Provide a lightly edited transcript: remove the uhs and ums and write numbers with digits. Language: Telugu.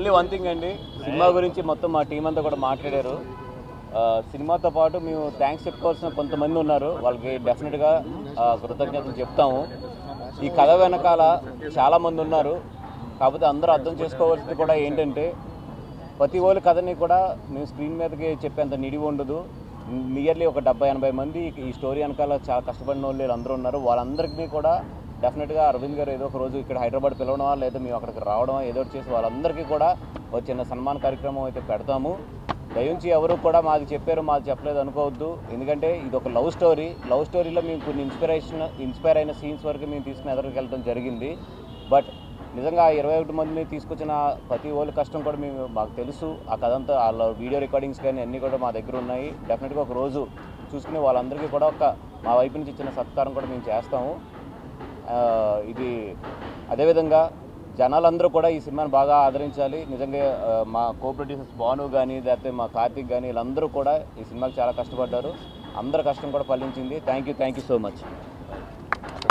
ఓన్లీ వన్ థింగ్ అండి, సినిమా గురించి మొత్తం మా టీం అంతా కూడా మాట్లాడారు. సినిమాతో పాటు మేము థ్యాంక్స్ చెప్పుకోవాల్సిన కొంతమంది ఉన్నారు, వాళ్ళకి డెఫినెట్గా కృతజ్ఞతలు చెప్తాము. ఈ కథ వెనకాల చాలామంది ఉన్నారు, కాకపోతే అందరూ అర్థం చేసుకోవాల్సింది కూడా ఏంటంటే ప్రతి ఒక్క కథని కూడా మేము స్క్రీన్ మీదకి చెప్పేంత నిడివి ఉండదు. నియర్లీ ఒక 70-80 మంది ఈ స్టోరీ వెనకాల చాలా కష్టపడిన వాళ్ళు అందరూ ఉన్నారు. వాళ్ళందరికీ కూడా డెఫినెట్గా అరవింద్ గారు ఏదో ఒక రోజు ఇక్కడ హైదరాబాద్ పిలవడమా లేదా మేము అక్కడికి రావడమా ఏదో ఒకటి చేసి వాళ్ళందరికీ కూడా ఒక చిన్న సన్మాన కార్యక్రమం అయితే పెడతాము. దయించి ఎవరు కూడా మాది చెప్పారు మాది చెప్పలేదు అనుకోవద్దు, ఎందుకంటే ఇది ఒక లవ్ స్టోరీలో మేము కొన్ని ఇన్స్పైర్ అయిన సీన్స్ వరకు మేము తీసుకుని ఎదురుకు వెళ్ళడం జరిగింది. బట్ నిజంగా 21 మందిని తీసుకొచ్చిన ప్రతి ఒళ్ళు కష్టం కూడా మాకు తెలుసు. ఆ కథ అంతా వాళ్ళ వీడియో రికార్డింగ్స్ కానీ అన్నీ కూడా మా దగ్గర ఉన్నాయి. డెఫినెట్గా ఒక రోజు చూసుకుని వాళ్ళందరికీ కూడా మా వైపు నుంచి ఇచ్చిన సత్కారం కూడా మేము చేస్తాము. ఇది అదేవిధంగా జనాలందరూ కూడా ఈ సినిమాని బాగా ఆదరించాలి. నిజంగా మా కో ప్రొడ్యూసర్స్ భాను కానీ లేకపోతే మా కార్తిక్ కానీ వీళ్ళందరూ కూడా ఈ సినిమాకి చాలా కష్టపడ్డారు. అందరి కష్టం కూడా ఫలించింది. Thank you so much.